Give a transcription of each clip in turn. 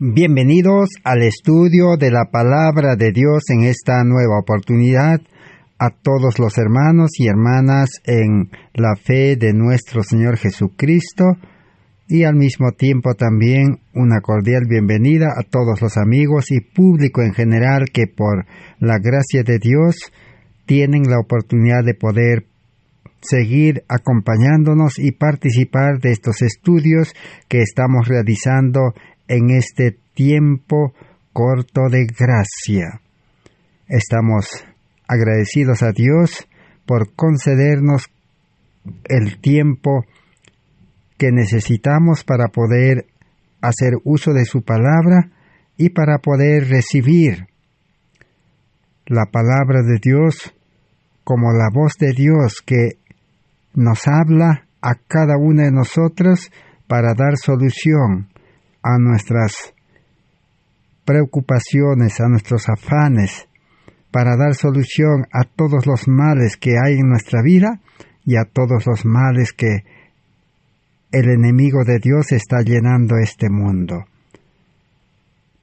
Bienvenidos al estudio de la Palabra de Dios en esta nueva oportunidad. A todos los hermanos y hermanas en la fe de nuestro Señor Jesucristo y al mismo tiempo también una cordial bienvenida a todos los amigos y público en general que por la gracia de Dios tienen la oportunidad de poder seguir acompañándonos y participar de estos estudios que estamos realizando en este tiempo corto de gracia. Estamos agradecidos a Dios por concedernos el tiempo que necesitamos para poder hacer uso de su palabra y para poder recibir la palabra de Dios como la voz de Dios que nos habla a cada uno de nosotros para dar solución a nuestras preocupaciones, a nuestros afanes, para dar solución a todos los males que hay en nuestra vida y a todos los males que el enemigo de Dios está llenando este mundo.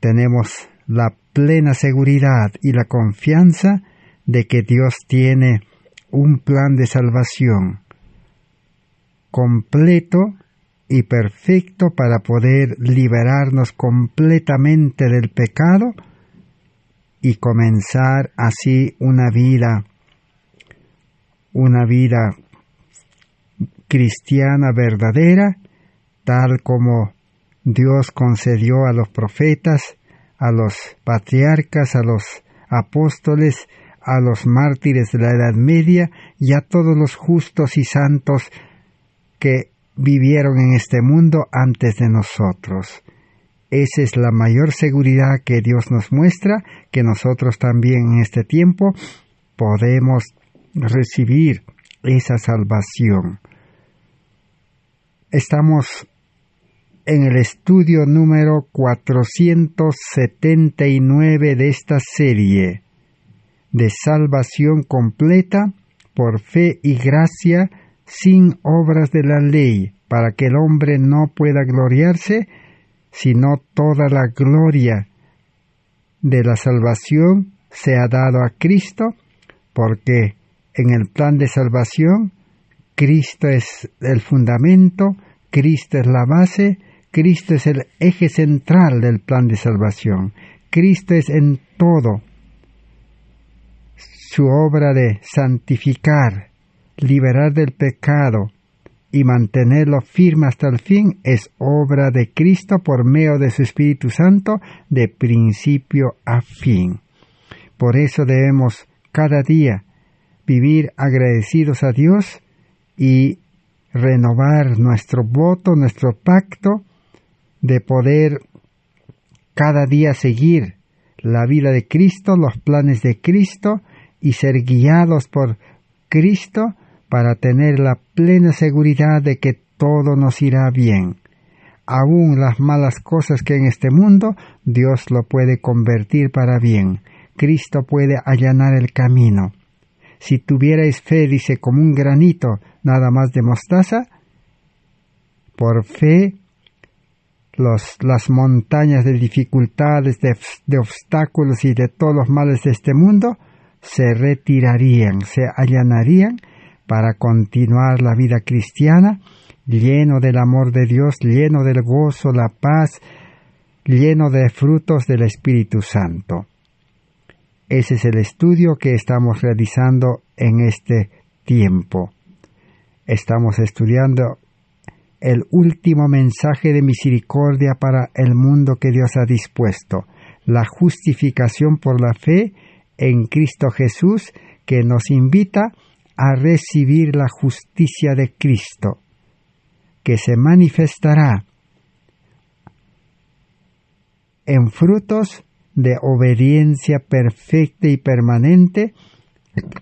Tenemos la plena seguridad y la confianza de que Dios tiene un plan de salvación completo y perfecto para poder liberarnos completamente del pecado y comenzar así una vida cristiana verdadera, tal como Dios concedió a los profetas, a los patriarcas, a los apóstoles, a los mártires de la Edad Media y a todos los justos y santos que vivieron en este mundo antes de nosotros. Esa es la mayor seguridad que Dios nos muestra, que nosotros también en este tiempo podemos recibir esa salvación. Estamos en el estudio número 479 de esta serie de salvación completa por fe y gracia sin obras de la ley, para que el hombre no pueda gloriarse, sino toda la gloria de la salvación se ha dado a Cristo, porque en el plan de salvación Cristo es el fundamento, Cristo es la base, Cristo es el eje central del plan de salvación. Cristo es en todo. Su obra de santificar, liberar del pecado y mantenerlo firme hasta el fin es obra de Cristo por medio de su Espíritu Santo de principio a fin. Por eso debemos cada día vivir agradecidos a Dios y renovar nuestro voto, nuestro pacto de poder cada día seguir la vida de Cristo, los planes de Cristo y ser guiados por Cristo para tener la plena seguridad de que todo nos irá bien. Aún las malas cosas que en este mundo, Dios lo puede convertir para bien. Cristo puede allanar el camino. Si tuvierais fe, dice, como un granito nada más de mostaza, por fe las montañas de dificultades, de obstáculos y de todos los males de este mundo se retirarían, se allanarían para continuar la vida cristiana, lleno del amor de Dios, lleno del gozo, la paz, lleno de frutos del Espíritu Santo. Ese es el estudio que estamos realizando en este tiempo. Estamos estudiando el último mensaje de misericordia para el mundo que Dios ha dispuesto, la justificación por la fe en Cristo Jesús, que nos invita a recibir la justicia de Cristo, que se manifestará en frutos de obediencia perfecta y permanente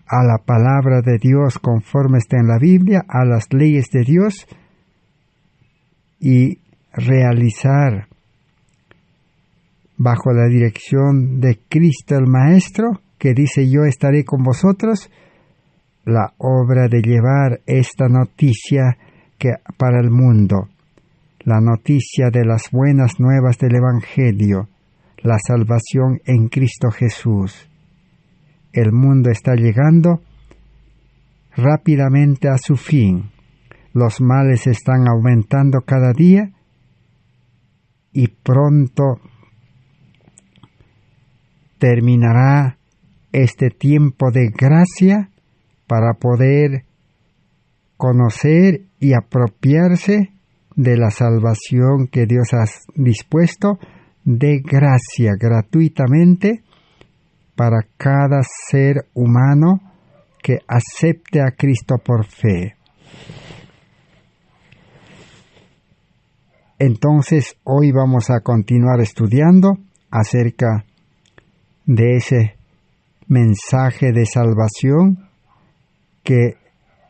a la palabra de Dios conforme está en la Biblia, a las leyes de Dios, y realizar bajo la dirección de Cristo el Maestro, que dice: yo estaré con vosotros, la obra de llevar esta noticia que para el mundo, la noticia de las buenas nuevas del Evangelio, la salvación en Cristo Jesús. El mundo está llegando rápidamente a su fin. Los males están aumentando cada día y pronto terminará este tiempo de gracia para poder conocer y apropiarse de la salvación que Dios ha dispuesto de gracia gratuitamente para cada ser humano que acepte a Cristo por fe. Entonces, hoy vamos a continuar estudiando acerca de ese mensaje de salvación que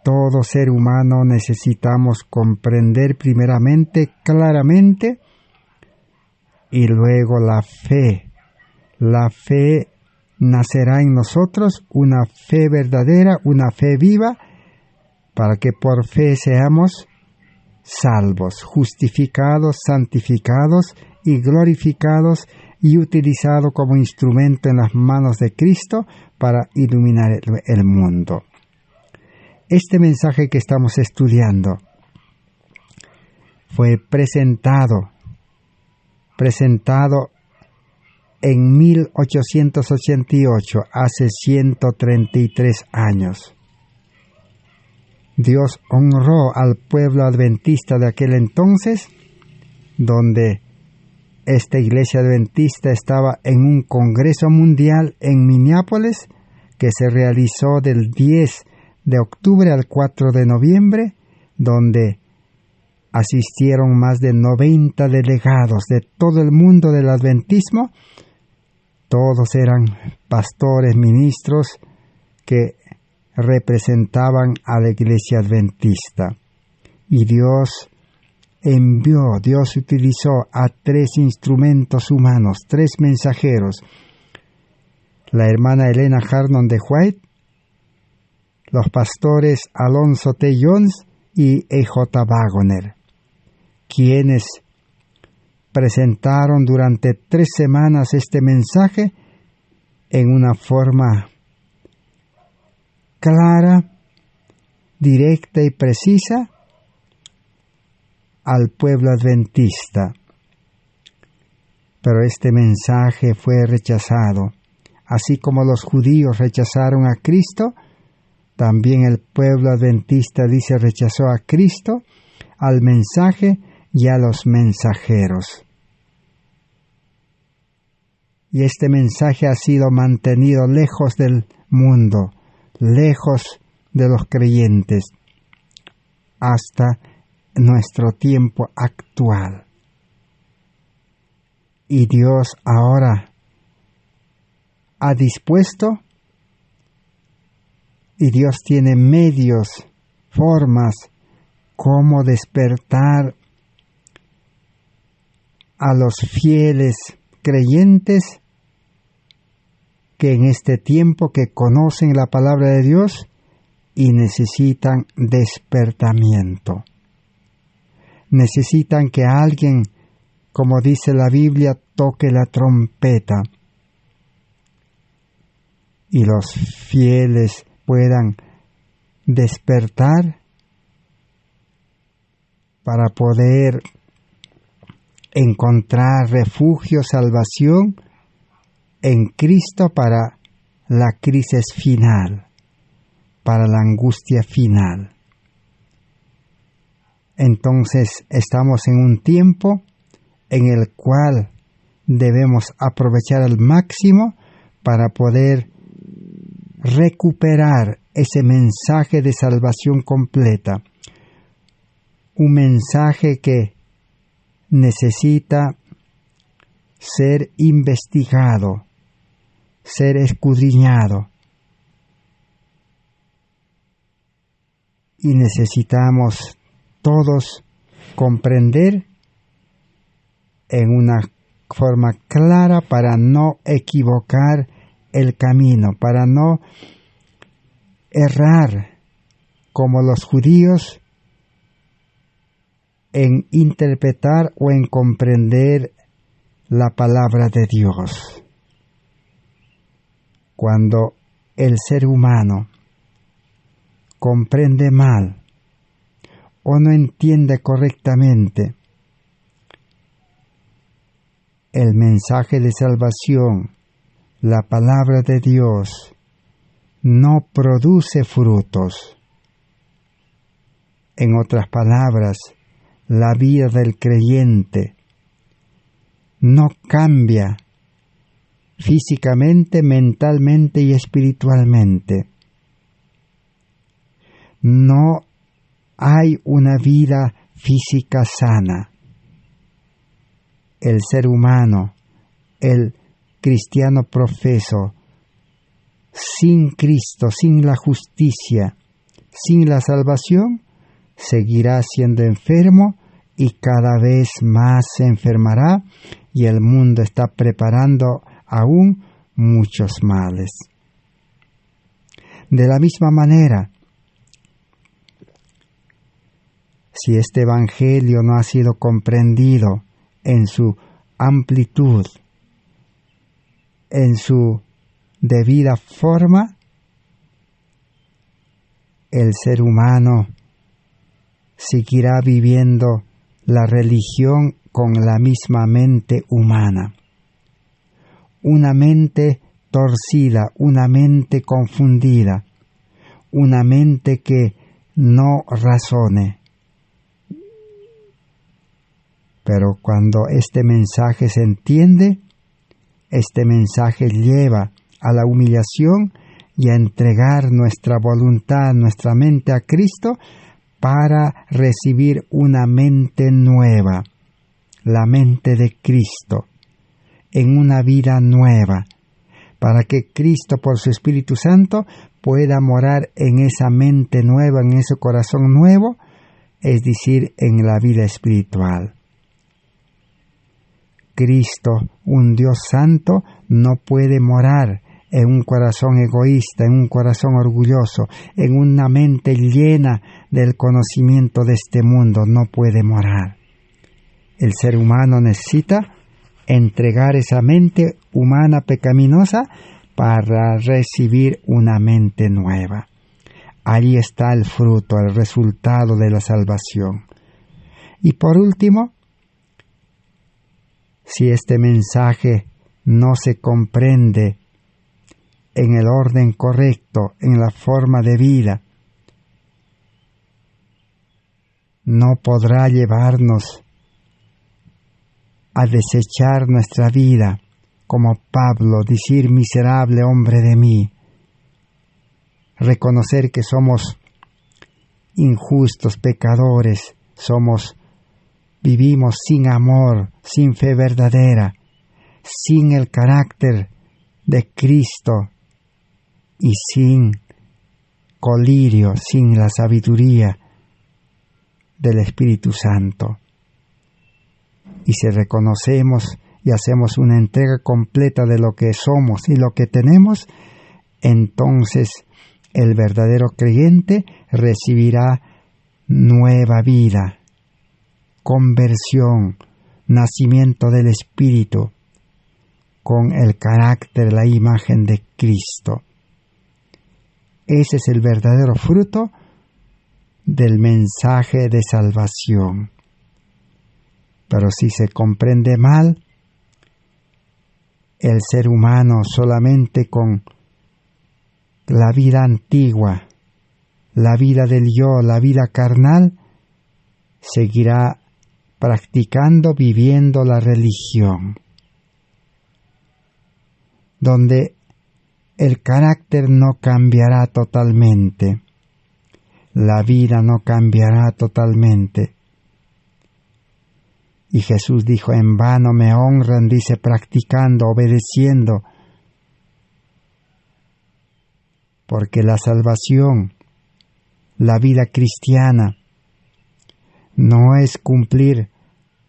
todo ser humano necesitamos comprender primeramente, claramente, y luego la fe. La fe nacerá en nosotros, una fe verdadera, una fe viva, para que por fe seamos salvos, justificados, santificados y glorificados y utilizados como instrumento en las manos de Cristo para iluminar el mundo. Este mensaje que estamos estudiando fue presentado en 1888, hace 133 años. Dios honró al pueblo adventista de aquel entonces, donde esta iglesia adventista estaba en un congreso mundial en Minneapolis, que se realizó del 10 de octubre al 4 de noviembre, donde asistieron más de 90 delegados de todo el mundo del adventismo. Todos eran pastores, ministros que representaban a la iglesia adventista. Y Dios utilizó a 3 instrumentos humanos, 3 mensajeros: la hermana Elena Harnon de White, los pastores Alonzo T. Jones y E.J. Wagoner, quienes presentaron durante 3 semanas este mensaje en una forma clara, directa y precisa al pueblo adventista. Pero este mensaje fue rechazado. Así como los judíos rechazaron a Cristo, también el pueblo adventista rechazó a Cristo, al mensaje y a los mensajeros. Y este mensaje ha sido mantenido lejos del mundo, lejos de los creyentes, hasta nuestro tiempo actual. Y Dios ahora ha dispuesto, y Dios tiene medios, formas, cómo despertar a los fieles creyentes que en este tiempo que conocen la palabra de Dios y necesitan despertamiento. Necesitan que alguien, como dice la Biblia, toque la trompeta y los fieles puedan despertar para poder encontrar refugio, salvación en Cristo para la crisis final, para la angustia final. Entonces estamos en un tiempo en el cual debemos aprovechar al máximo para poder recuperar ese mensaje de salvación completa. Un mensaje que necesita ser investigado, ser escudriñado. Y necesitamos todos comprender en una forma clara para no equivocar el camino, para no errar como los judíos en interpretar o en comprender la palabra de Dios. Cuando el ser humano comprende mal o no entiende correctamente el mensaje de salvación, la palabra de Dios, no produce frutos. En otras palabras, la vida del creyente no cambia físicamente, mentalmente y espiritualmente. No hay una vida física sana. El ser humano, el cristiano profeso, sin Cristo, sin la justicia, sin la salvación, seguirá siendo enfermo y cada vez más se enfermará, y el mundo está preparando aún muchos males. De la misma manera, si este evangelio no ha sido comprendido en su amplitud, en su debida forma, el ser humano seguirá viviendo la religión con la misma mente humana. Una mente torcida, una mente confundida, una mente que no razone. Pero cuando este mensaje se entiende, este mensaje lleva a la humillación y a entregar nuestra voluntad, nuestra mente a Cristo para recibir una mente nueva, la mente de Cristo, en una vida nueva, para que Cristo por su Espíritu Santo pueda morar en esa mente nueva, en ese corazón nuevo, es decir, en la vida espiritual. Cristo, un Dios santo, no puede morar en un corazón egoísta, en un corazón orgulloso, en una mente llena del conocimiento de este mundo. No puede morar. El ser humano necesita entregar esa mente humana pecaminosa para recibir una mente nueva. Allí está el fruto, el resultado de la salvación. Y por último, si este mensaje no se comprende en el orden correcto, en la forma de vida, no podrá llevarnos a desechar nuestra vida, como Pablo, decir: miserable hombre de mí. Reconocer que somos injustos, pecadores, vivimos sin amor, sin fe verdadera, sin el carácter de Cristo y sin colirio, sin la sabiduría del Espíritu Santo. Y si reconocemos y hacemos una entrega completa de lo que somos y lo que tenemos, entonces el verdadero creyente recibirá nueva vida, conversión, nacimiento del Espíritu, con el carácter, la imagen de Cristo. Ese es el verdadero fruto del mensaje de salvación. Pero si se comprende mal, el ser humano solamente con la vida antigua, la vida del yo, la vida carnal, seguirá practicando, viviendo la religión, donde el carácter no cambiará totalmente, la vida no cambiará totalmente. Y Jesús dijo: en vano me honran, dice, practicando, obedeciendo, porque la salvación, la vida cristiana, no es cumplir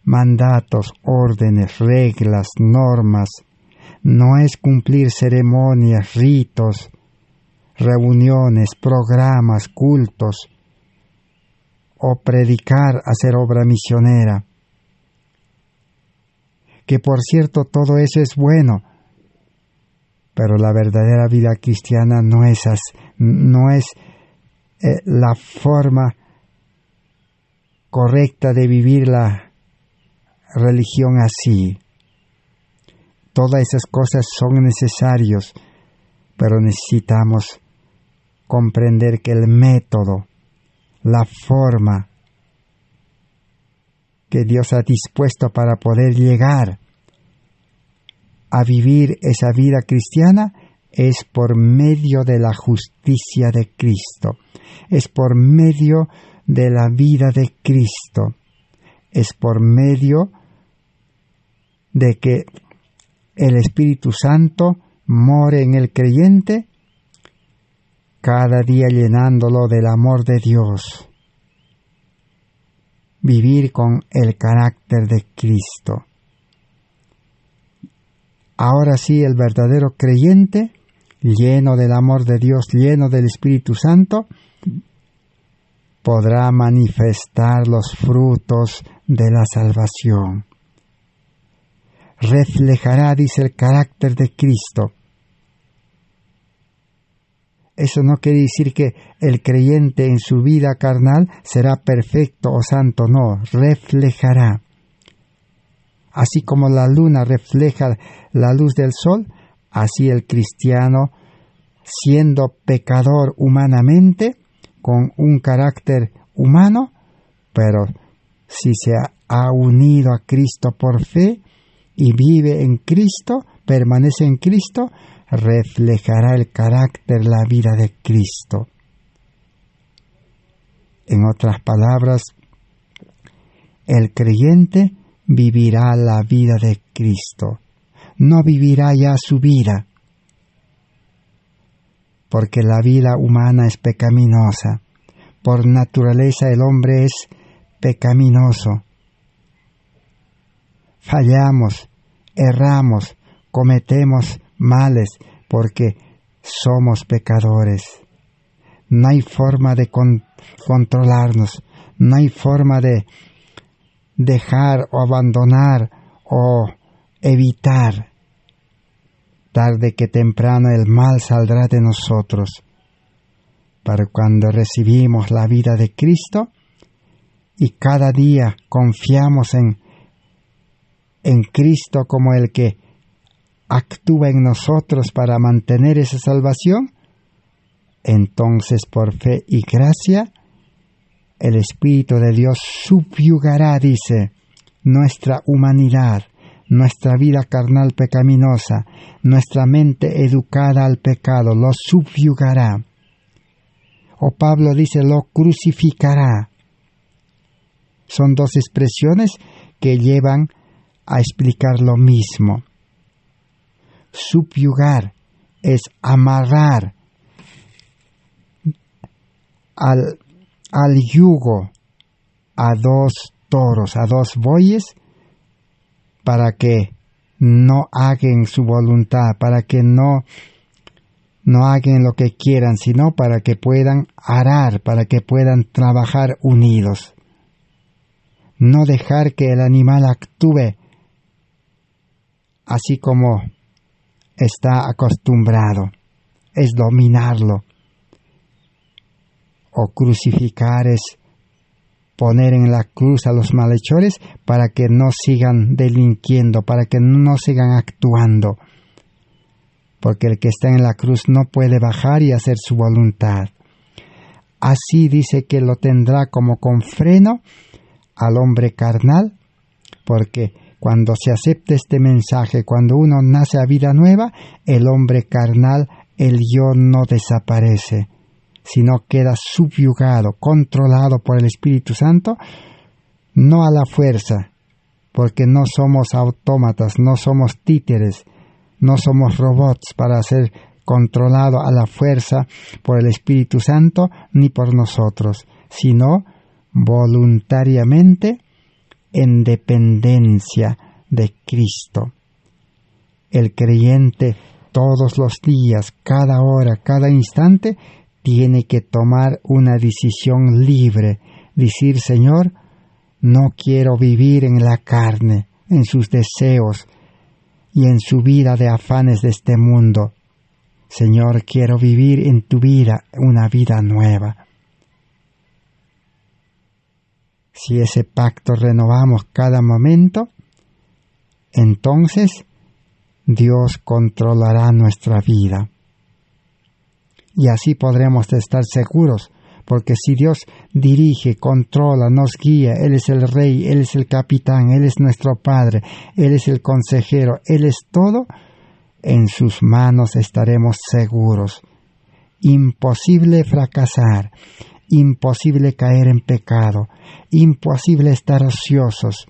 mandatos, órdenes, reglas, normas, no es cumplir ceremonias, ritos, reuniones, programas, cultos o predicar, hacer obra misionera. Que por cierto todo eso es bueno, pero la verdadera vida cristiana no es la forma correcta de vivir la religión así. Todas esas cosas son necesarias, pero necesitamos comprender que el método, la forma que Dios ha dispuesto para poder llegar a vivir esa vida cristiana es por medio de la justicia de Cristo, es por medio de la vida de Cristo, es por medio de que el Espíritu Santo more en el creyente, cada día llenándolo del amor de Dios. Vivir con el carácter de Cristo. Ahora sí, el verdadero creyente, lleno del amor de Dios, lleno del Espíritu Santo, podrá manifestar los frutos de la salvación. Reflejará, dice, el carácter de Cristo. Eso no quiere decir que el creyente en su vida carnal será perfecto o santo, no, reflejará. Así como la luna refleja la luz del sol, así el cristiano, siendo pecador humanamente, con un carácter humano, pero si se ha unido a Cristo por fe y vive en Cristo, permanece en Cristo, reflejará el carácter, la vida de Cristo. En otras palabras, el creyente vivirá la vida de Cristo. No vivirá ya su vida, porque la vida humana es pecaminosa. Por naturaleza el hombre es pecaminoso. Fallamos, erramos, cometemos males, porque somos pecadores. No hay forma de controlarnos, no hay forma de dejar o abandonar o evitar. Tarde que temprano el mal saldrá de nosotros. Pero cuando recibimos la vida de Cristo y cada día confiamos en Cristo como el que actúa en nosotros para mantener esa salvación, entonces por fe y gracia el Espíritu de Dios subyugará, dice, nuestra humanidad, nuestra vida carnal pecaminosa, nuestra mente educada al pecado, lo subyugará. O Pablo dice, lo crucificará. Son dos expresiones que llevan a explicar lo mismo. Subyugar es amarrar al yugo a dos toros, a dos bueyes, para que no hagan su voluntad, para que no hagan lo que quieran, sino para que puedan arar, para que puedan trabajar unidos. No dejar que el animal actúe así como está acostumbrado, es dominarlo. O crucificar es poner en la cruz a los malhechores para que no sigan delinquiendo, para que no sigan actuando. Porque el que está en la cruz no puede bajar y hacer su voluntad. Así dice que lo tendrá como con freno al hombre carnal, porque cuando se acepta este mensaje, cuando uno nace a vida nueva, el hombre carnal, el yo no desaparece, sino queda subyugado, controlado por el Espíritu Santo, no a la fuerza, porque no somos autómatas, no somos títeres, no somos robots para ser controlados a la fuerza por el Espíritu Santo ni por nosotros, sino voluntariamente en dependencia de Cristo. El creyente todos los días, cada hora, cada instante, tiene que tomar una decisión libre decir: Señor, no quiero vivir en la carne, en sus deseos y en su vida de afanes de este mundo. Señor, quiero vivir en tu vida una vida nueva. Si ese pacto renovamos cada momento, entonces Dios controlará nuestra vida. Y así podremos estar seguros, porque si Dios dirige, controla, nos guía, Él es el Rey, Él es el capitán, Él es nuestro Padre, Él es el consejero, Él es todo, en sus manos estaremos seguros. Imposible fracasar, imposible caer en pecado, imposible estar ociosos.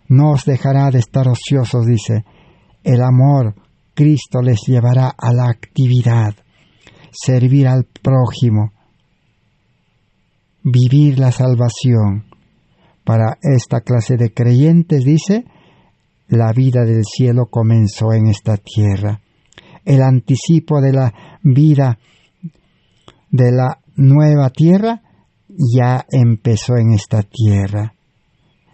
No os dejará de estar ociosos, dice. El amor, Cristo les llevará a la actividad, servir al prójimo, vivir la salvación. Para esta clase de creyentes, dice, la vida del cielo comenzó en esta tierra. El anticipo de la vida de la nueva tierra ya empezó en esta tierra.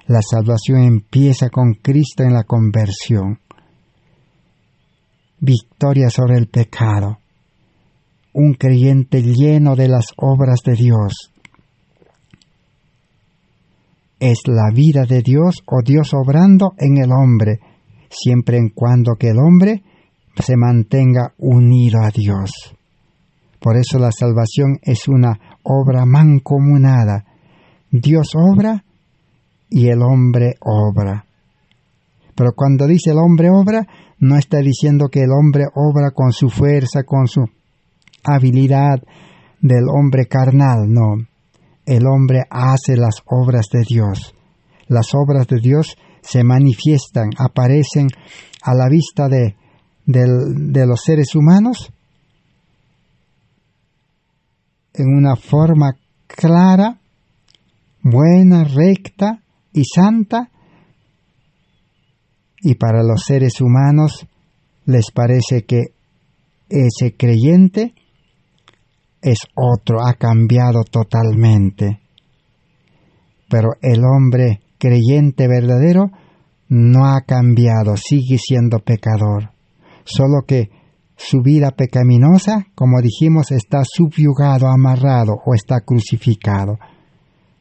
La salvación empieza con Cristo en la conversión. Victoria sobre el pecado. Un creyente lleno de las obras de Dios. Es la vida de Dios o Dios obrando en el hombre, siempre en cuando que el hombre se mantenga unido a Dios. Por eso la salvación es una obra mancomunada. Dios obra y el hombre obra. Pero cuando dice el hombre obra, no está diciendo que el hombre obra con su fuerza, con su habilidad del hombre carnal, no. El hombre hace las obras de Dios. Las obras de Dios se manifiestan, aparecen a la vista de los seres humanos en una forma clara, buena, recta y santa, y para los seres humanos les parece que ese creyente es otro, ha cambiado totalmente. Pero el hombre creyente verdadero no ha cambiado, sigue siendo pecador. Solo que su vida pecaminosa, como dijimos, está subyugado, amarrado o está crucificado.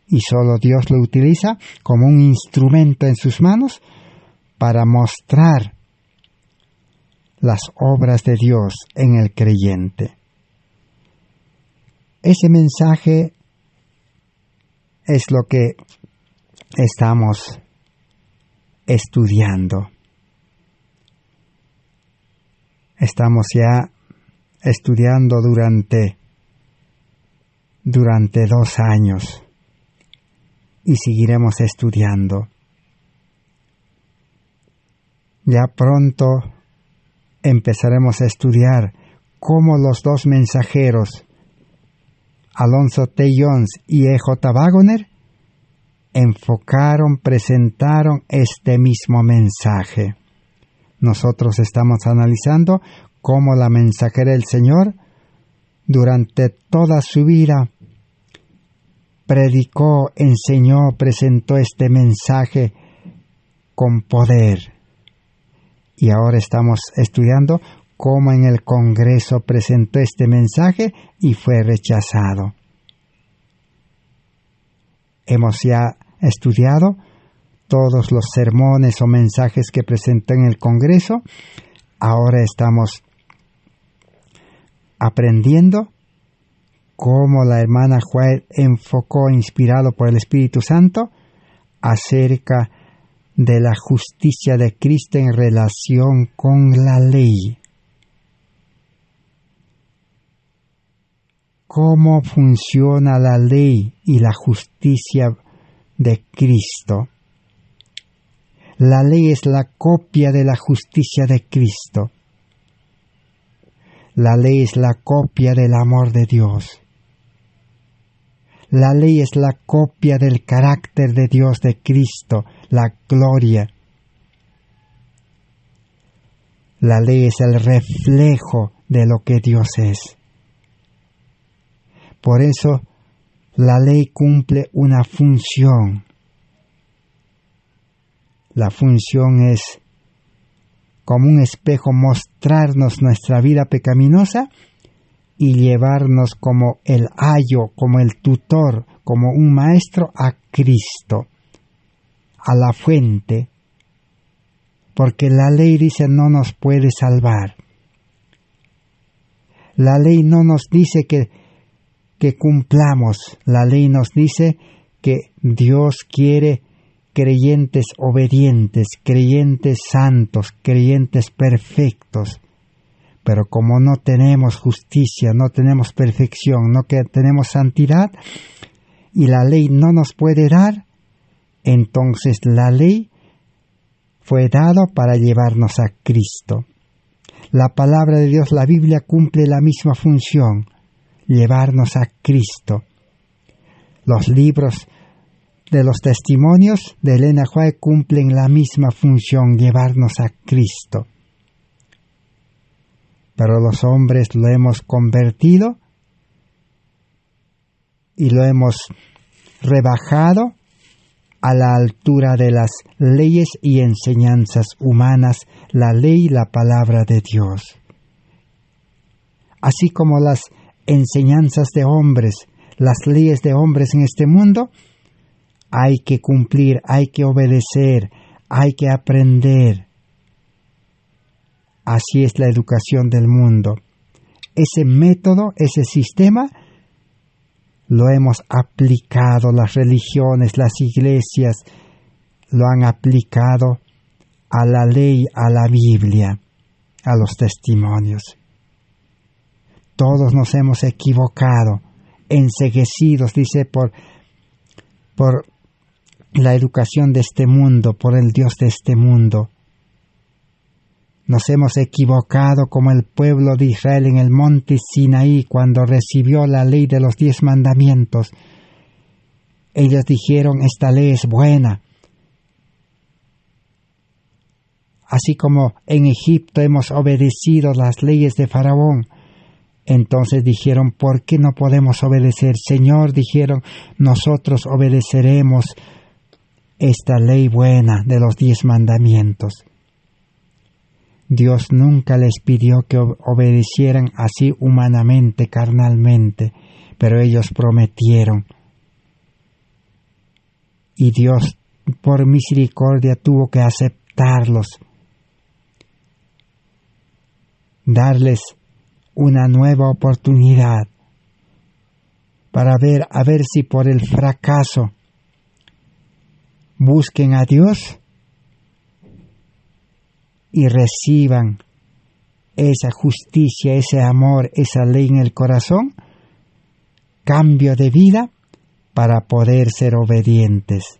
Y solo Dios lo utiliza como un instrumento en sus manos para mostrar las obras de Dios en el creyente. Ese mensaje es lo que estamos estudiando. Estamos ya estudiando durante 2 años y seguiremos estudiando. Ya pronto empezaremos a estudiar cómo los 2 mensajeros, Alonzo T. Jones y E.J. Waggoner, enfocaron, presentaron este mismo mensaje. Nosotros estamos analizando cómo la mensajera del Señor, durante toda su vida, predicó, enseñó, presentó este mensaje con poder. Y ahora estamos estudiando cómo en el Congreso presentó este mensaje y fue rechazado. Hemos ya estudiado todos los sermones o mensajes que presentó en el Congreso. Ahora estamos aprendiendo cómo la hermana White enfocó, inspirado por el Espíritu Santo, acerca de la justicia de Cristo en relación con la ley. Cómo funciona la ley y la justicia de Cristo. La ley es la copia de la justicia de Cristo. La ley es la copia del amor de Dios. La ley es la copia del carácter de Dios, de Cristo, la gloria. La ley es el reflejo de lo que Dios es. Por eso, La ley cumple una función. La función es, como un espejo, mostrarnos nuestra vida pecaminosa y llevarnos como el ayo, como el tutor, como un maestro a Cristo, a la fuente, porque la ley dice no nos puede salvar. La ley no nos dice que cumplamos, la ley nos dice que Dios quiere creyentes obedientes, creyentes santos, creyentes perfectos. Pero como no tenemos justicia, no tenemos perfección, no tenemos santidad, y la ley no nos puede dar, entonces la ley fue dado para llevarnos a Cristo. La palabra de Dios, la Biblia, cumple la misma función, llevarnos a Cristo. Los libros de los testimonios de Elena White cumplen la misma función, llevarnos a Cristo. Pero los hombres lo hemos convertido y lo hemos rebajado a la altura de las leyes y enseñanzas humanas, la ley y la palabra de Dios. Así como las enseñanzas de hombres, las leyes de hombres en este mundo, hay que cumplir, hay que obedecer, hay que aprender. Así es la educación del mundo. Ese método, ese sistema, lo hemos aplicado, las religiones, las iglesias, lo han aplicado a la ley, a la Biblia, a los testimonios. Todos nos hemos equivocado, enceguecidos, dice, por la educación de este mundo, por el Dios de este mundo. Nos hemos equivocado como el pueblo de Israel en el monte Sinaí cuando recibió la ley de los 10 mandamientos. Ellos dijeron, esta ley es buena. Así como en Egipto hemos obedecido las leyes de Faraón. Entonces dijeron, ¿por qué no podemos obedecer? Señor, dijeron, nosotros obedeceremos esta ley buena de los 10 mandamientos. Dios nunca les pidió que obedecieran así humanamente, carnalmente, pero ellos prometieron. Y Dios, por misericordia, tuvo que aceptarlos, darles una nueva oportunidad para ver, a ver si por el fracaso busquen a Dios y reciban esa justicia, ese amor, esa ley en el corazón, cambio de vida para poder ser obedientes.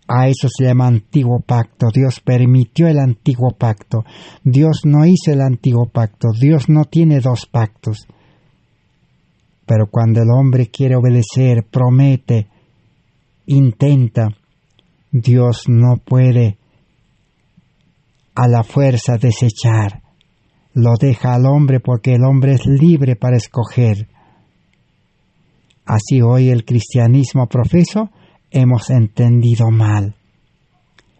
A eso se llama antiguo pacto. Dios permitió el antiguo pacto. Dios no hizo el antiguo pacto. Dios no tiene 2 pactos. Pero cuando el hombre quiere obedecer, promete, intenta, Dios no puede a la fuerza desechar. Lo deja al hombre porque el hombre es libre para escoger. Así hoy el cristianismo profeso hemos entendido mal.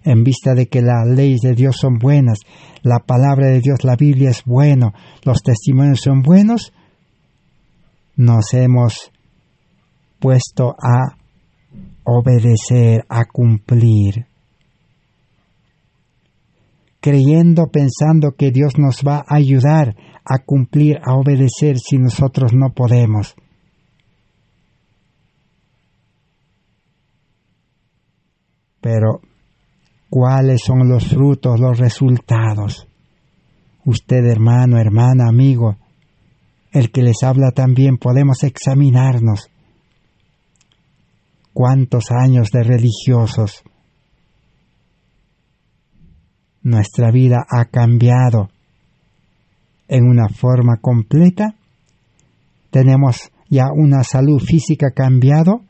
En vista de que las leyes de Dios son buenas, la palabra de Dios, la Biblia es bueno, los testimonios son buenos, nos hemos puesto a obedecer, a cumplir, creyendo, pensando que Dios nos va a ayudar a cumplir, a obedecer si nosotros no podemos. Pero, ¿cuáles son los frutos, los resultados? Usted, hermano, hermana, amigo, el que les habla también, podemos examinarnos. ¿Cuántos años de religiosos? Nuestra vida ha cambiado en una forma completa. Tenemos ya una salud física cambiado.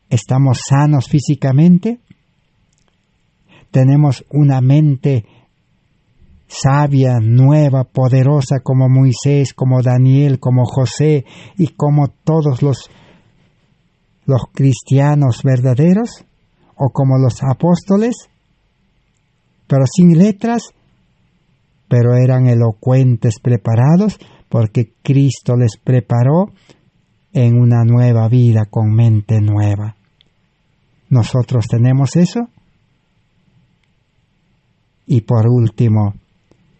Estamos sanos físicamente. Tenemos una mente sabia, nueva, poderosa como Moisés, como Daniel, como José y como todos los los cristianos verdaderos o como los apóstoles, pero sin letras, pero eran elocuentes, preparados, porque Cristo les preparó en una nueva vida con mente nueva. ¿Nosotros tenemos eso? Y por último,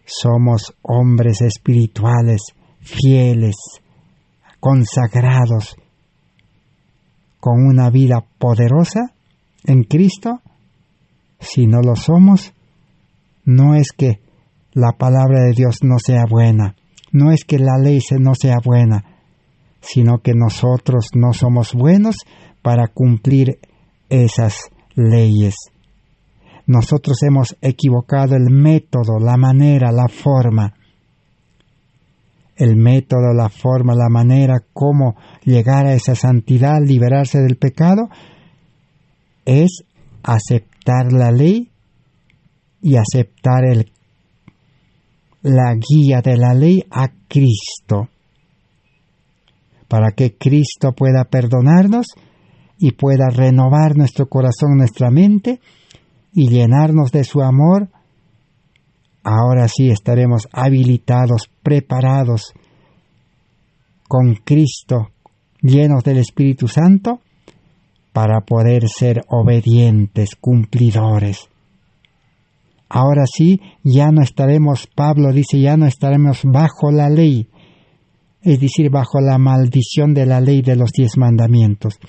somos hombres espirituales, fieles, consagrados, con una vida poderosa en Cristo. Si no lo somos, no es que la palabra de Dios no sea buena, no es que la ley no sea buena, sino que nosotros no somos buenos para cumplir esas leyes. Nosotros hemos equivocado el método, la manera, la forma. El método, la forma, la manera, cómo llegar a esa santidad, liberarse del pecado, es aceptar la ley y aceptar la guía de la ley a Cristo, para que Cristo pueda perdonarnos y pueda renovar nuestro corazón, nuestra mente y llenarnos de su amor. Ahora sí estaremos habilitados, preparados con Cristo, llenos del Espíritu Santo, para poder ser obedientes, cumplidores. Ahora sí, ya no estaremos, Pablo dice, ya no estaremos bajo la ley, es decir, bajo la maldición de la ley de los 10 mandamientos.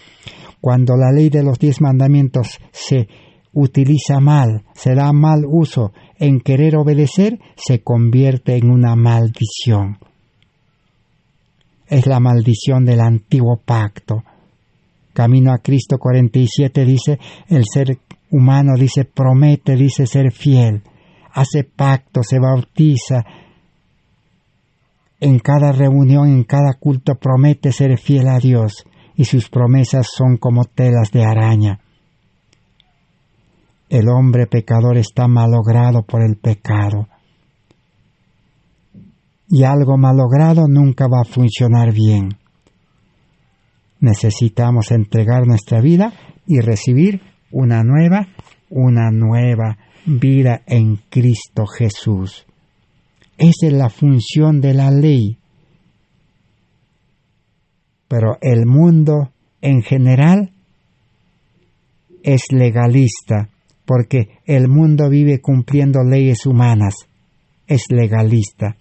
Cuando la ley de los 10 mandamientos se utiliza mal, se da mal uso en querer obedecer, se convierte en una maldición. Es la maldición del antiguo pacto. Camino a Cristo 47 dice, el ser humano dice, promete, dice ser fiel, hace pacto, se bautiza, en cada reunión, en cada culto promete ser fiel a Dios, y sus promesas son como telas de araña. El hombre pecador está malogrado por el pecado. Y algo malogrado nunca va a funcionar bien. Necesitamos entregar nuestra vida y recibir una nueva vida en Cristo Jesús. Esa es la función de la ley. Pero el mundo en general es legalista, porque el mundo vive cumpliendo leyes humanas. Es legalista.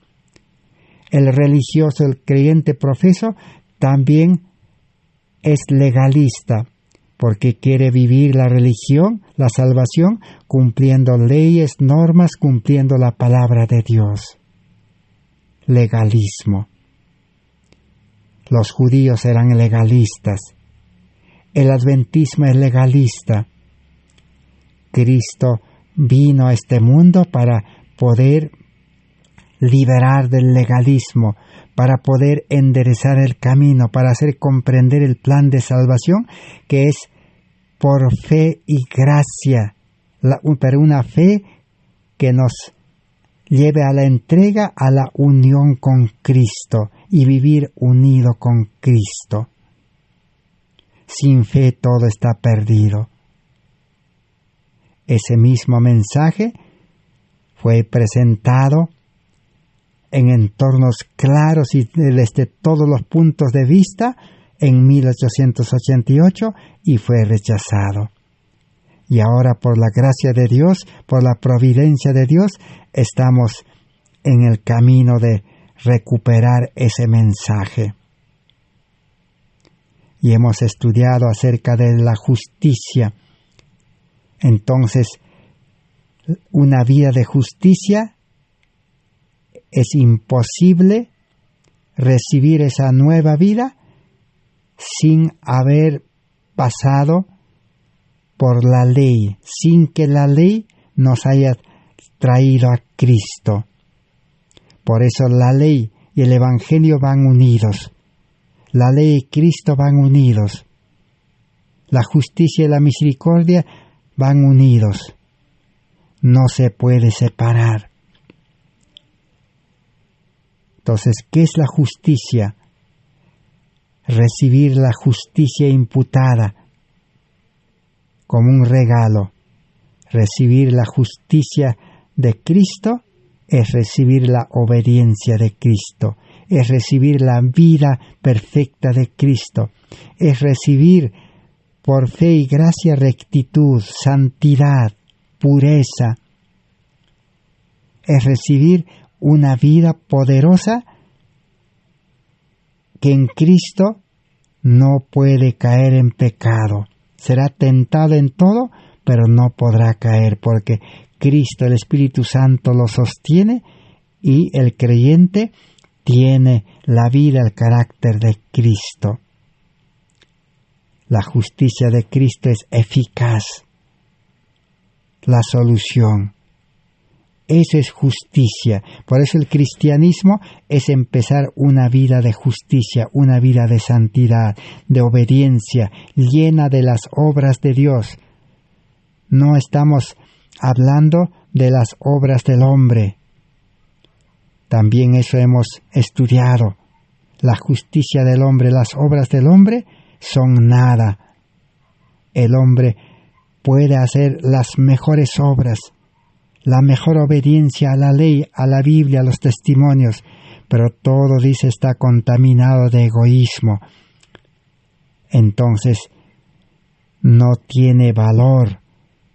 El religioso, el creyente profeso, también es legalista, porque quiere vivir la religión, la salvación, cumpliendo leyes, normas, cumpliendo la palabra de Dios. Legalismo. Los judíos eran legalistas. El adventismo es legalista. Cristo vino a este mundo para poder liberar del legalismo, para poder enderezar el camino, para hacer comprender el plan de salvación que es por fe y gracia, pero una fe que nos lleve a la entrega, a la unión con Cristo y vivir unido con Cristo. Sin fe todo está perdido. Ese mismo mensaje fue presentado en entornos claros y desde todos los puntos de vista en 1888 y fue rechazado. Y ahora, por la gracia de Dios, por la providencia de Dios, estamos en el camino de recuperar ese mensaje. Y hemos estudiado acerca de la justicia. Entonces, una vida de justicia, es imposible recibir esa nueva vida sin haber pasado por la ley, sin que la ley nos haya traído a Cristo. Por eso la ley y el Evangelio van unidos. La ley y Cristo van unidos. La justicia y la misericordia van unidos. No se puede separar. Entonces, ¿qué es la justicia? recibir la justicia imputada como un regalo. Recibir la justicia de Cristo es recibir la obediencia de Cristo, es recibir la vida perfecta de Cristo, es recibir por fe y gracia rectitud, santidad, pureza, es recibir una vida poderosa que en Cristo no puede caer en pecado. Será tentado en todo, pero no podrá caer, porque Cristo, el Espíritu Santo, lo sostiene y el creyente tiene la vida, el carácter de Cristo. La justicia de Cristo es eficaz. La solución. Eso es justicia. Por eso el cristianismo es empezar una vida de justicia, una vida de santidad, de obediencia, llena de las obras de Dios. No estamos hablando de las obras del hombre. También eso hemos estudiado. La justicia del hombre, las obras del hombre son nada. El hombre puede hacer las mejores obras, la mejor obediencia a la ley, a la Biblia, a los testimonios, pero todo, dice, está contaminado de egoísmo. Entonces, no tiene valor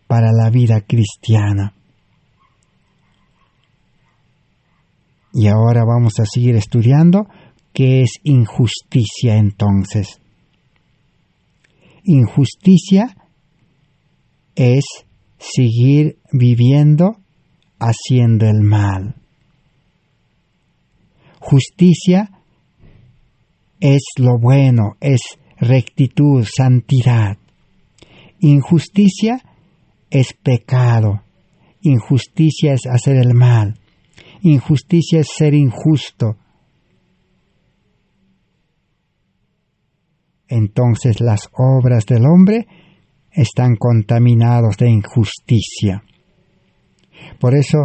para la vida cristiana. Y ahora vamos a seguir estudiando qué es injusticia entonces. Injusticia es seguir viviendo haciendo el mal. Justicia es lo bueno, es rectitud, santidad. Injusticia es pecado. Injusticia es hacer el mal. Injusticia es ser injusto. Entonces las obras del hombre están contaminados de injusticia. Por eso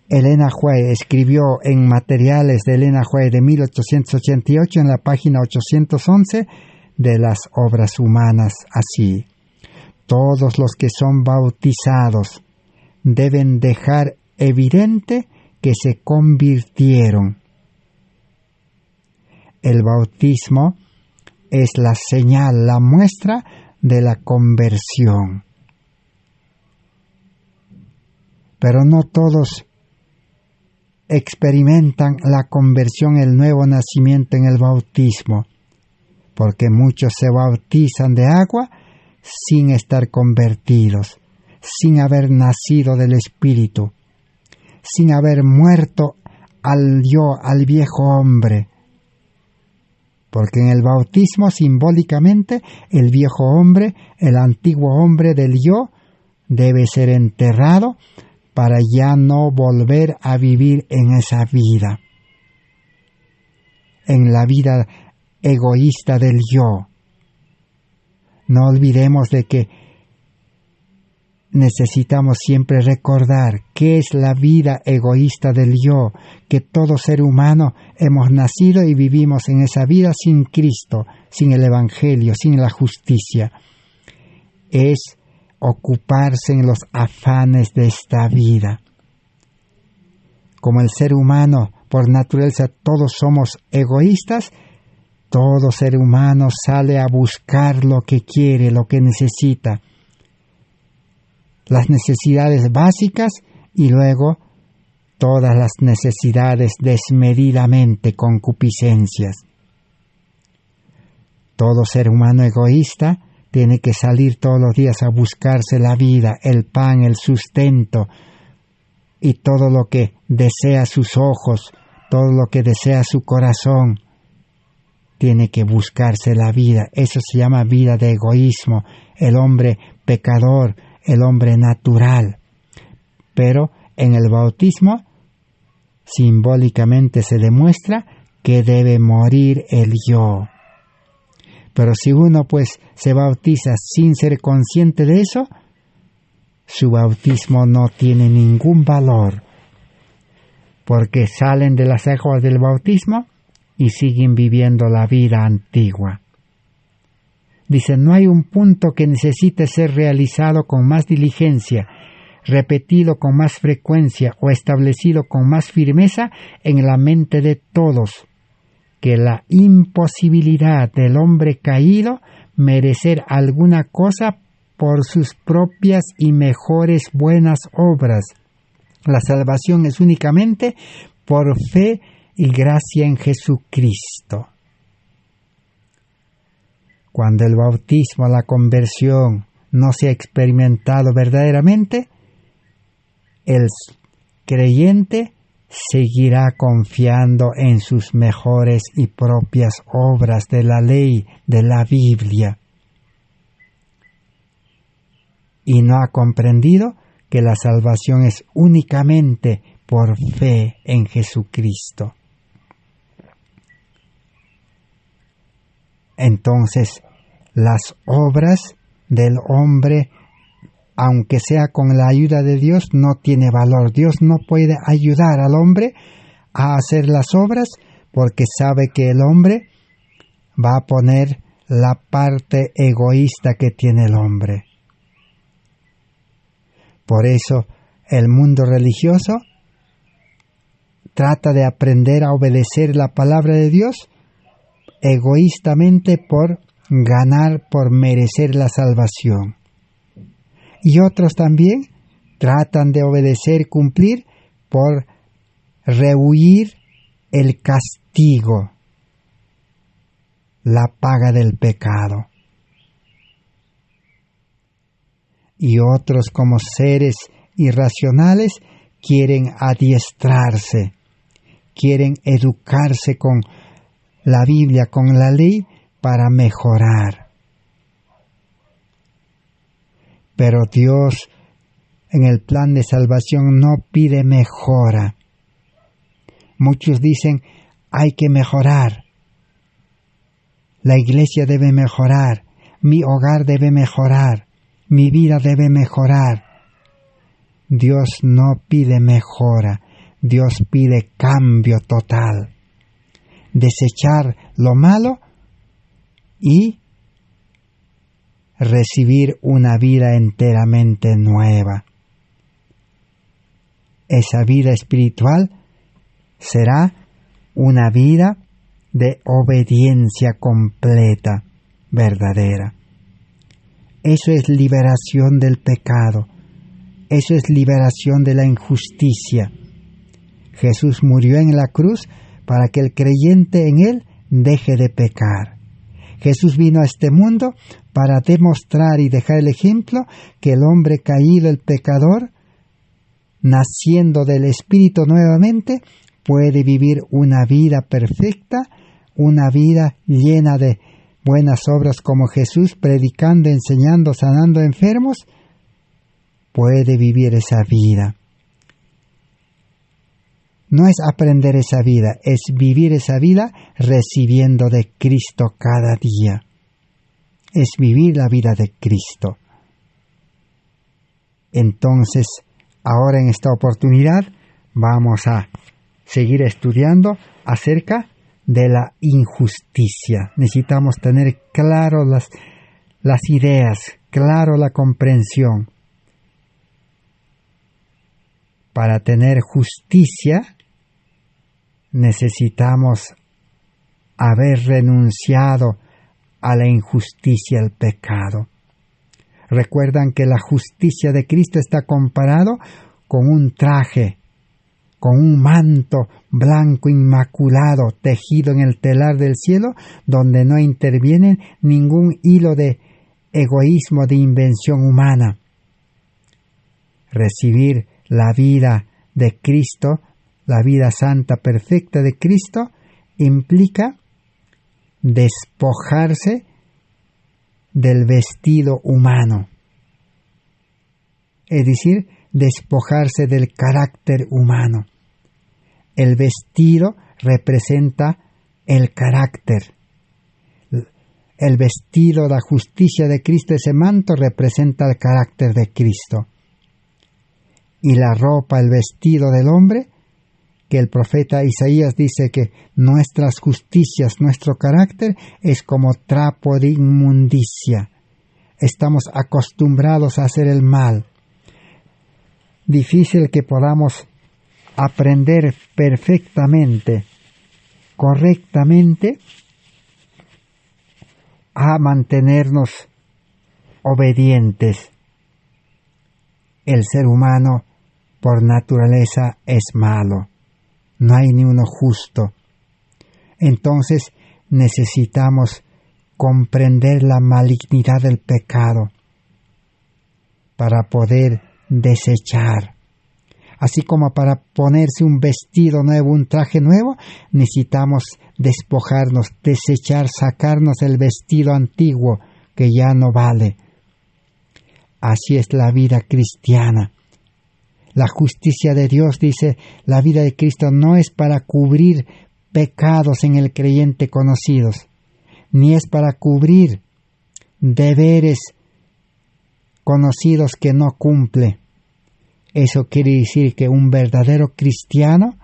Elena White escribió en Materiales de Elena White de 1888 en la página 811 de las obras humanas así: todos los que son bautizados deben dejar evidente que se convirtieron. El bautismo es la señal, la muestra de la conversión. Pero no todos experimentan la conversión, el nuevo nacimiento en el bautismo, porque muchos se bautizan de agua sin estar convertidos, sin haber nacido del Espíritu, sin haber muerto al yo, al viejo hombre. Porque en el bautismo, simbólicamente, el viejo hombre, el antiguo hombre del yo, debe ser enterrado para ya no volver a vivir en esa vida, en la vida egoísta del yo. No olvidemos de que necesitamos siempre recordar qué es la vida egoísta del yo, que todo ser humano hemos nacido y vivimos en esa vida sin Cristo, sin el Evangelio, sin la justicia. Es ocuparse en los afanes de esta vida. Como el ser humano, por naturaleza, todos somos egoístas, todo ser humano sale a buscar lo que quiere, lo que necesita, las necesidades básicas y luego todas las necesidades desmedidamente, concupiscencias. Todo ser humano egoísta tiene que salir todos los días a buscarse la vida, el pan, el sustento y todo lo que desea sus ojos, todo lo que desea su corazón. Tiene que buscarse la vida. Eso se llama vida de egoísmo, el hombre pecador, el hombre natural. Pero en el bautismo simbólicamente se demuestra que debe morir el yo. Pero si uno pues se bautiza sin ser consciente de eso, su bautismo no tiene ningún valor, porque salen de las aguas del bautismo y siguen viviendo la vida antigua. Dice, no hay un punto que necesite ser realizado con más diligencia, repetido con más frecuencia o establecido con más firmeza en la mente de todos, que la imposibilidad del hombre caído merecer alguna cosa por sus propias y mejores buenas obras. La salvación es únicamente por fe y gracia en Jesucristo. Cuando el bautismo, la conversión, no se ha experimentado verdaderamente, el creyente seguirá confiando en sus mejores y propias obras de la ley, de la Biblia, y no ha comprendido que la salvación es únicamente por fe en Jesucristo. Entonces, las obras del hombre, aunque sea con la ayuda de Dios, no tiene valor. Dios no puede ayudar al hombre a hacer las obras porque sabe que el hombre va a poner la parte egoísta que tiene el hombre. Por eso, el mundo religioso trata de aprender a obedecer la palabra de Dios egoístamente por ganar, por merecer la salvación. Y otros también tratan de obedecer, cumplir, por rehuir el castigo, la paga del pecado. Y otros, como seres irracionales, quieren adiestrarse, quieren educarse con la Biblia, con la ley, para mejorar. Pero Dios, en el plan de salvación, no pide mejora. Muchos dicen, hay que mejorar. La iglesia debe mejorar. Mi hogar debe mejorar. Mi vida debe mejorar. Dios no pide mejora. Dios pide cambio total. Desechar lo malo y recibir una vida enteramente nueva. Esa vida espiritual será una vida de obediencia completa, verdadera. Eso es liberación del pecado. Eso es liberación de la injusticia. Jesús murió en la cruz para que el creyente en Él deje de pecar. Jesús vino a este mundo para demostrar y dejar el ejemplo que el hombre caído, el pecador, naciendo del Espíritu nuevamente, puede vivir una vida perfecta, una vida llena de buenas obras como Jesús, predicando, enseñando, sanando enfermos, puede vivir esa vida. No es aprender esa vida, es vivir esa vida recibiendo de Cristo cada día. Es vivir la vida de Cristo. Entonces, ahora en esta oportunidad, vamos a seguir estudiando acerca de la injusticia. Necesitamos tener claro las ideas, claro la comprensión. Para tener justicia, necesitamos haber renunciado a la injusticia, al pecado. Recuerdan que la justicia de Cristo está comparado con un traje, con un manto blanco inmaculado tejido en el telar del cielo, donde no interviene ningún hilo de egoísmo, de invención humana. Recibir la vida de Cristo, la vida santa perfecta de Cristo, implica despojarse del vestido humano, es decir, despojarse del carácter humano. El vestido representa el carácter. El vestido, la justicia de Cristo, ese manto representa el carácter de Cristo. Y la ropa, el vestido del hombre, que el profeta Isaías dice que nuestras justicias, nuestro carácter es como trapo de inmundicia. Estamos acostumbrados a hacer el mal. Difícil que podamos aprender perfectamente, correctamente, a mantenernos obedientes. El ser humano por naturaleza es malo, no hay ni uno justo. Entonces necesitamos comprender la malignidad del pecado para poder desechar. Así como para ponerse un vestido nuevo, un traje nuevo, necesitamos despojarnos, desechar, sacarnos el vestido antiguo que ya no vale. Así es la vida cristiana. La justicia de Dios, dice, la vida de Cristo no es para cubrir pecados en el creyente conocidos, ni es para cubrir deberes conocidos que no cumple. Eso quiere decir que un verdadero cristiano,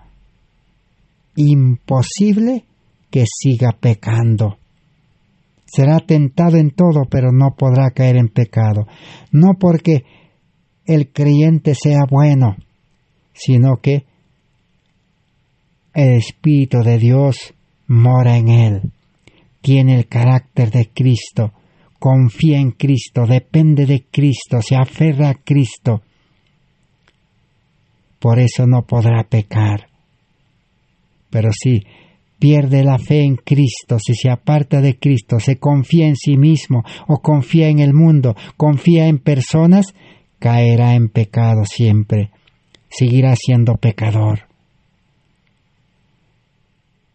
imposible que siga pecando. Será tentado en todo, pero no podrá caer en pecado. No porque el creyente sea bueno, sino que el Espíritu de Dios mora en él. Tiene el carácter de Cristo, confía en Cristo, depende de Cristo, se aferra a Cristo. Por eso no podrá pecar. Pero si pierde la fe en Cristo, si se aparta de Cristo, se confía en sí mismo o confía en el mundo, confía en personas, caerá en pecado siempre, seguirá siendo pecador.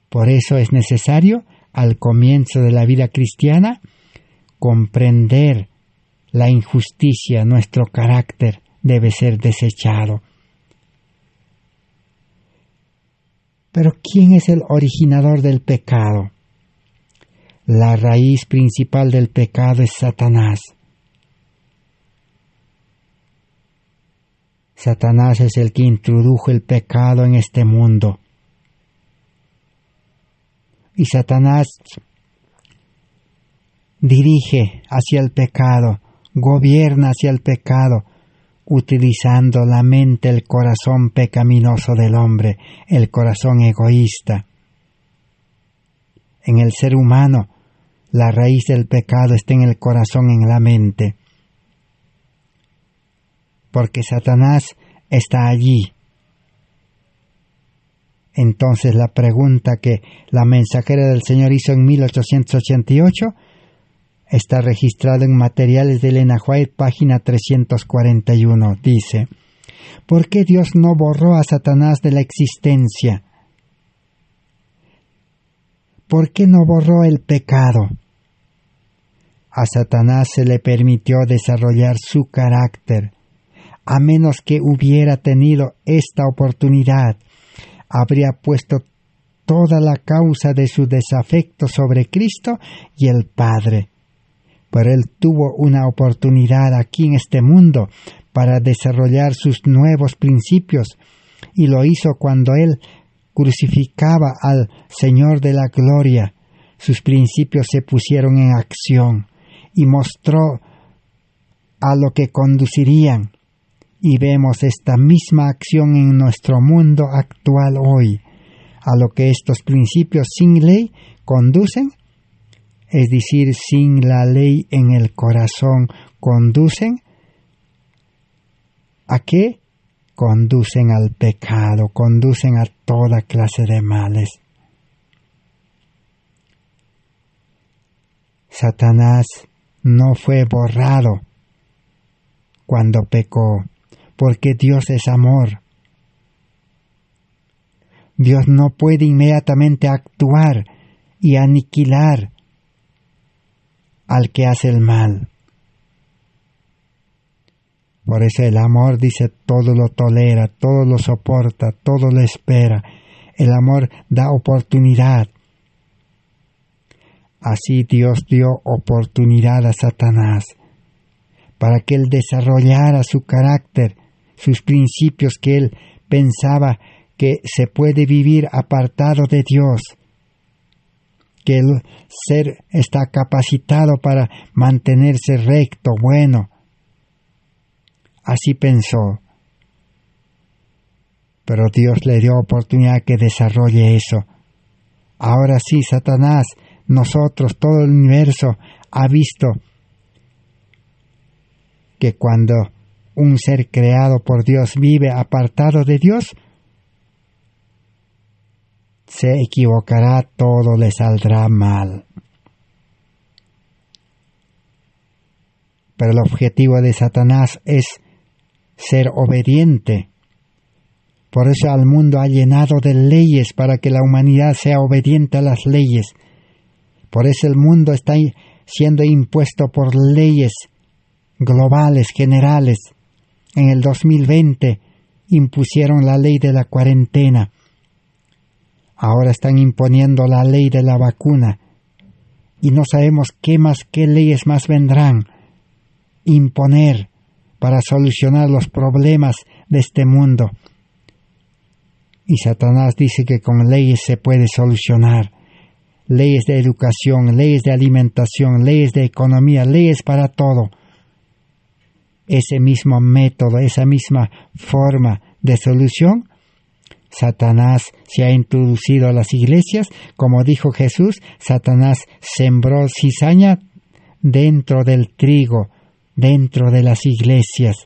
Por eso es necesario, al comienzo de la vida cristiana, comprender la injusticia, nuestro carácter debe ser desechado. Pero ¿quién es el originador del pecado? La raíz principal del pecado es Satanás. Satanás es el que introdujo el pecado en este mundo. Y Satanás dirige hacia el pecado, gobierna hacia el pecado, utilizando la mente, el corazón pecaminoso del hombre, el corazón egoísta. En el ser humano, la raíz del pecado está en el corazón, en la mente. Porque Satanás está allí. Entonces la pregunta que la mensajera del Señor hizo en 1888 está registrado en Materiales de Elena White, página 341. Dice: ¿por qué Dios no borró a Satanás de la existencia? ¿Por qué no borró el pecado? A Satanás se le permitió desarrollar su carácter. A menos que hubiera tenido esta oportunidad, habría puesto toda la causa de su desafecto sobre Cristo y el Padre. Pero él tuvo una oportunidad aquí en este mundo para desarrollar sus nuevos principios, y lo hizo cuando él crucificaba al Señor de la Gloria. Sus principios se pusieron en acción y mostró a lo que conducirían. Y vemos esta misma acción en nuestro mundo actual hoy, a lo que estos principios sin ley conducen, es decir, sin la ley en el corazón, conducen ¿a qué? Conducen al pecado, conducen a toda clase de males. Satanás no fue borrado cuando pecó, porque Dios es amor. Dios no puede inmediatamente actuar y aniquilar al que hace el mal. Por eso el amor, dice, todo lo tolera, todo lo soporta, todo lo espera. El amor da oportunidad. Así Dios dio oportunidad a Satanás para que él desarrollara su carácter, sus principios que él pensaba que se puede vivir apartado de Dios, que el ser está capacitado para mantenerse recto, bueno. Así pensó. Pero Dios le dio oportunidad que desarrolle eso. Ahora sí, Satanás, nosotros, todo el universo, ha visto que cuando un ser creado por Dios vive apartado de Dios, se equivocará, todo le saldrá mal. Pero el objetivo de Satanás es ser obediente. Por eso al mundo ha llenado de leyes para que la humanidad sea obediente a las leyes. Por eso el mundo está siendo impuesto por leyes globales, generales. En el 2020 impusieron la ley de la cuarentena. Ahora están imponiendo la ley de la vacuna. Y no sabemos qué leyes más vendrán imponer para solucionar los problemas de este mundo. Y Satanás dice que con leyes se puede solucionar. Leyes de educación, leyes de alimentación, leyes de economía, leyes para todo. Ese mismo método, esa misma forma de solución, Satanás se ha introducido a las iglesias. Como dijo Jesús, Satanás sembró cizaña dentro del trigo, dentro de las iglesias.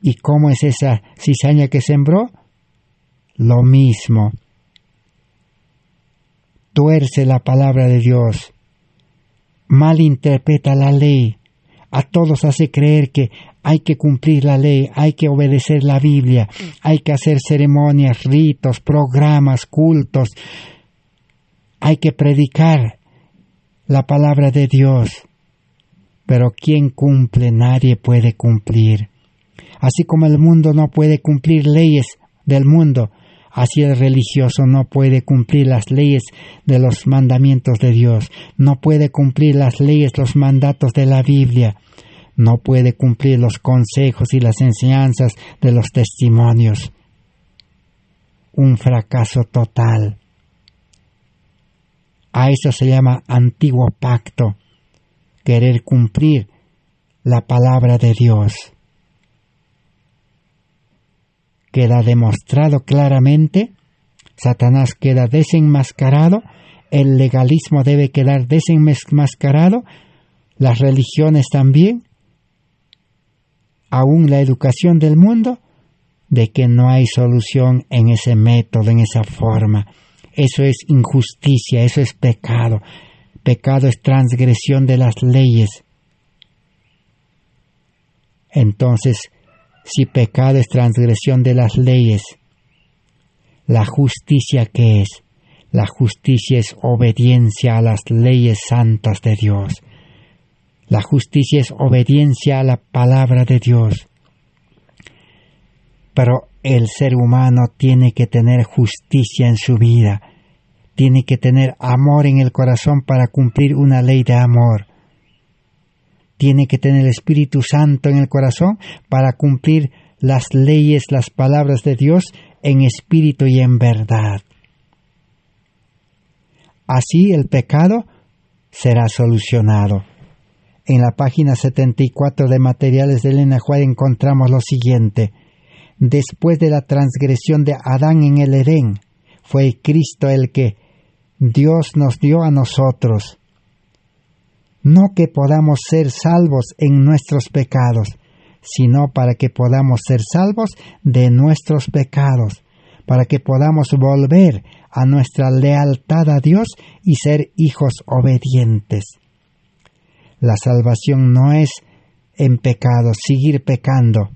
¿Y cómo es esa cizaña que sembró? Lo mismo. Tuerce la palabra de Dios. Malinterpreta la ley. A todos hace creer que hay que cumplir la ley, hay que obedecer la Biblia, hay que hacer ceremonias, ritos, programas, cultos. Hay que predicar la palabra de Dios. Pero ¿quién cumple? Nadie puede cumplir. Así como el mundo no puede cumplir leyes del mundo, así el religioso no puede cumplir las leyes de los mandamientos de Dios, no puede cumplir las leyes, los mandatos de la Biblia, no puede cumplir los consejos y las enseñanzas de los testimonios. Un fracaso total. A eso se llama antiguo pacto, querer cumplir la palabra de Dios. Queda demostrado claramente, Satanás queda desenmascarado, el legalismo debe quedar desenmascarado, las religiones también, aún la educación del mundo, de que no hay solución en ese método, en esa forma. Eso es injusticia, eso es pecado. Pecado es transgresión de las leyes. Entonces, si pecado es transgresión de las leyes, ¿la justicia qué es? La justicia es obediencia a las leyes santas de Dios. La justicia es obediencia a la palabra de Dios. Pero el ser humano tiene que tener justicia en su vida. Tiene que tener amor en el corazón para cumplir una ley de amor. Tiene que tener el Espíritu Santo en el corazón para cumplir las leyes, las palabras de Dios en espíritu y en verdad. Así el pecado será solucionado. En la página 74 de Materiales de Elena White encontramos lo siguiente. Después de la transgresión de Adán en el Edén, fue Cristo el que Dios nos dio a nosotros. No que podamos ser salvos en nuestros pecados, sino para que podamos ser salvos de nuestros pecados, para que podamos volver a nuestra lealtad a Dios y ser hijos obedientes. La salvación no es en pecado, seguir pecando.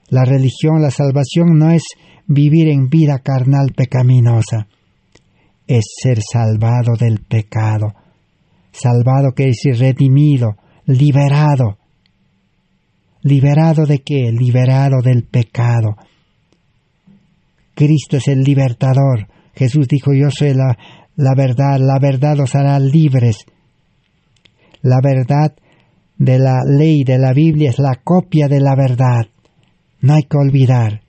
La religión, la salvación no es vivir en vida carnal pecaminosa, es ser salvado del pecado. Salvado quiere decir redimido, liberado. ¿Liberado de qué? Liberado del pecado. Cristo es el libertador. Jesús dijo, yo soy la verdad os hará libres. La verdad de la ley de la Biblia es la copia de la verdad. No hay que olvidar.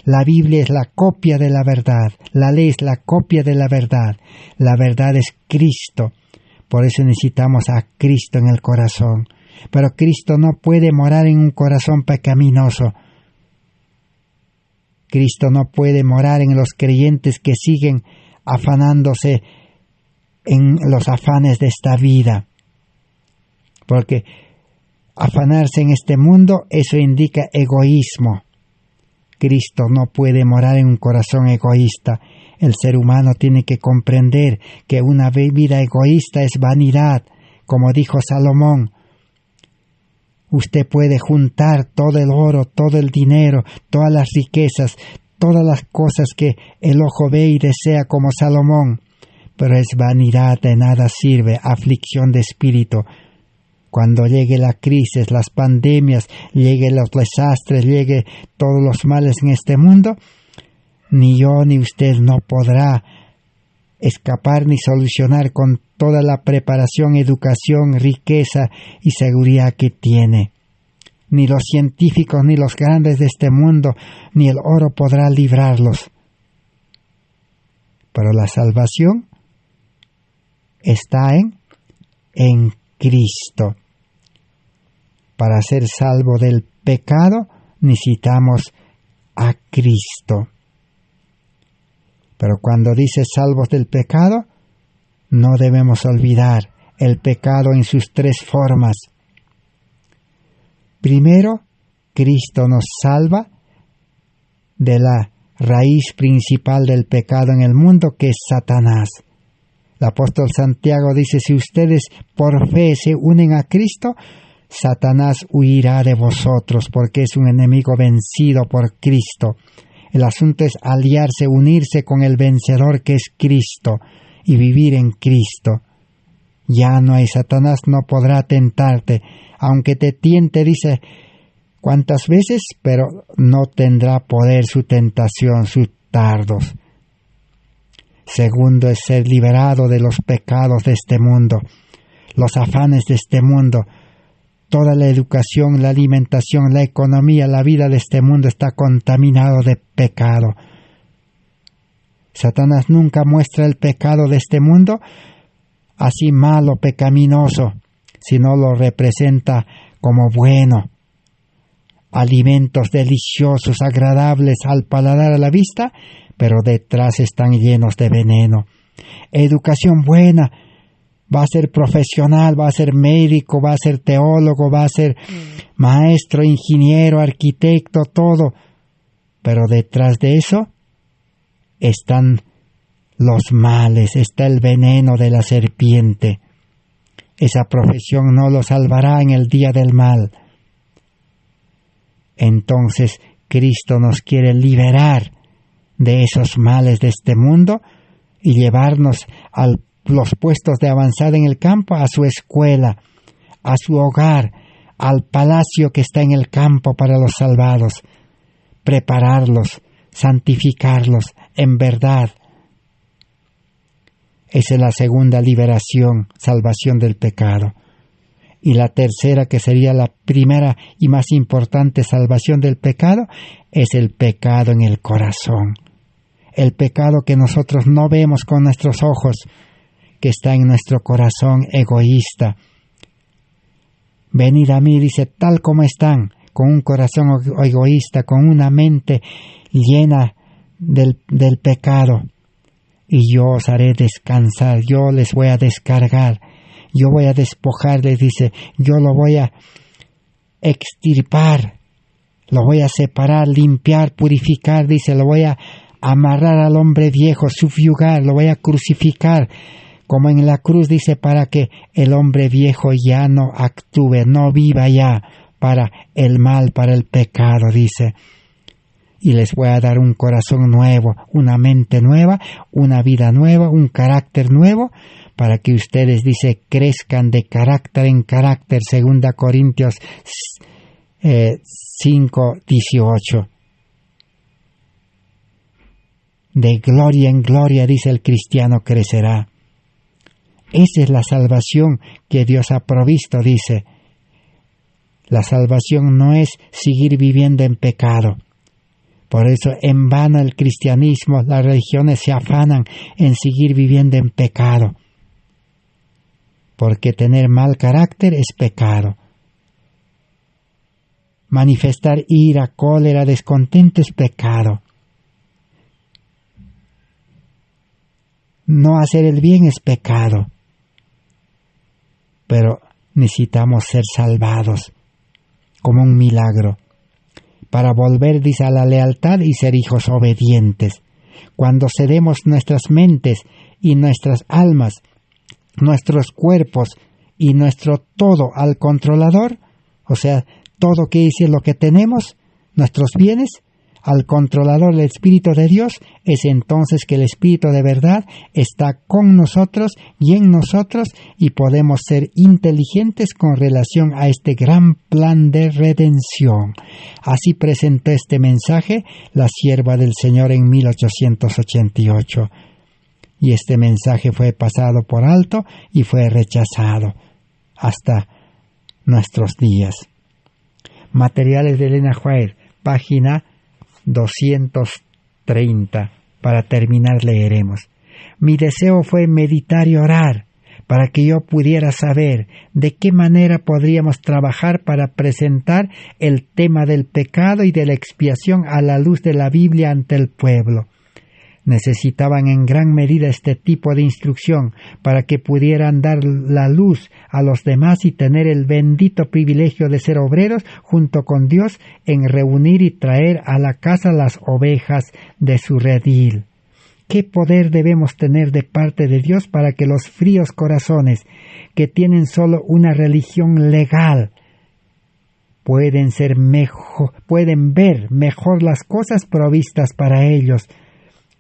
La Biblia es la copia de la verdad. La ley es la copia de la verdad. La verdad es Cristo. Por eso necesitamos a Cristo en el corazón. Pero Cristo no puede morar en un corazón pecaminoso. Cristo no puede morar en los creyentes que siguen afanándose en los afanes de esta vida. Porque afanarse en este mundo, eso indica egoísmo. Cristo no puede morar en un corazón egoísta. El ser humano tiene que comprender que una vida egoísta es vanidad, como dijo Salomón. Usted puede juntar todo el oro, todo el dinero, todas las riquezas, todas las cosas que el ojo ve y desea como Salomón, pero es vanidad, de nada sirve, aflicción de espíritu. Cuando llegue la crisis, las pandemias, llegue los desastres, llegue todos los males en este mundo, ni yo ni usted no podrá escapar ni solucionar con toda la preparación, educación, riqueza y seguridad que tiene. Ni los científicos, ni los grandes de este mundo, ni el oro podrá librarlos. Pero la salvación está en Cristo. Para ser salvo del pecado necesitamos a Cristo. Pero cuando dice salvos del pecado, no debemos olvidar el pecado en sus tres formas. Primero, Cristo nos salva de la raíz principal del pecado en el mundo, que es Satanás. El apóstol Santiago dice, si ustedes por fe se unen a Cristo, Satanás huirá de vosotros, porque es un enemigo vencido por Cristo. El asunto es aliarse, unirse con el vencedor que es Cristo y vivir en Cristo. Ya no hay, Satanás no podrá tentarte, aunque te tiente, dice, ¿cuántas veces? Pero no tendrá poder su tentación, sus dardos. Segundo es ser liberado de los pecados de este mundo, los afanes de este mundo. Toda la educación, la alimentación, la economía, la vida de este mundo está contaminado de pecado. Satanás nunca muestra el pecado de este mundo así malo, pecaminoso, sino lo representa como bueno. Alimentos deliciosos, agradables al paladar, a la vista, pero detrás están llenos de veneno. Educación buena, va a ser profesional, va a ser médico, va a ser teólogo, va a ser maestro, ingeniero, arquitecto, todo. Pero detrás de eso están los males, está el veneno de la serpiente. Esa profesión no lo salvará en el día del mal. Entonces Cristo nos quiere liberar de esos males de este mundo y llevarnos a los puestos de avanzada en el campo, a su escuela, a su hogar, al palacio que está en el campo para los salvados, prepararlos, santificarlos en verdad. Esa es la segunda liberación, salvación del pecado. Y la tercera, que sería la primera y más importante salvación del pecado, es el pecado en el corazón. El pecado que nosotros no vemos con nuestros ojos, que está en nuestro corazón egoísta. Venid a mí, dice, tal como están, con un corazón egoísta, con una mente llena del pecado. Y yo os haré descansar, yo les voy a descargar, yo voy a despojarles, dice, yo lo voy a extirpar, lo voy a separar, limpiar, purificar, dice, lo voy a amarrar al hombre viejo, subyugar, lo voy a crucificar, como en la cruz, dice, para que el hombre viejo ya no actúe, no viva ya para el mal, para el pecado, dice. Y les voy a dar un corazón nuevo, una mente nueva, una vida nueva, un carácter nuevo, para que ustedes, dice, crezcan de carácter en carácter, 2 Corintios 5:18. De gloria en gloria, dice, el cristiano crecerá. Esa es la salvación que Dios ha provisto, dice. La salvación no es seguir viviendo en pecado, Por eso en vano el cristianismo, las religiones se afanan en seguir viviendo en pecado. Porque tener mal carácter es pecado. Manifestar ira, cólera, descontento es pecado. No hacer el bien es pecado. Pero necesitamos ser salvados como un milagro para volver, dice, a la lealtad y ser hijos obedientes. Cuando cedemos nuestras mentes y nuestras almas, nuestros cuerpos y nuestro todo al controlador, o sea, todo que es lo que tenemos, nuestros bienes, al controlador del Espíritu de Dios, es entonces que el Espíritu de verdad está con nosotros y en nosotros y podemos ser inteligentes con relación a este gran plan de redención. Así presentó este mensaje la sierva del Señor en 1888. Y este mensaje fue pasado por alto y fue rechazado hasta nuestros días. Materiales de Elena White, página 230. Para terminar leeremos. Mi deseo fue meditar y orar para que yo pudiera saber de qué manera podríamos trabajar para presentar el tema del pecado y de la expiación a la luz de la Biblia ante el pueblo. Necesitaban en gran medida este tipo de instrucción para que pudieran dar la luz a los demás y tener el bendito privilegio de ser obreros junto con Dios en reunir y traer a la casa las ovejas de su redil. ¿Qué poder debemos tener de parte de Dios para que los fríos corazones que tienen solo una religión legal pueden ver mejor las cosas provistas para ellos?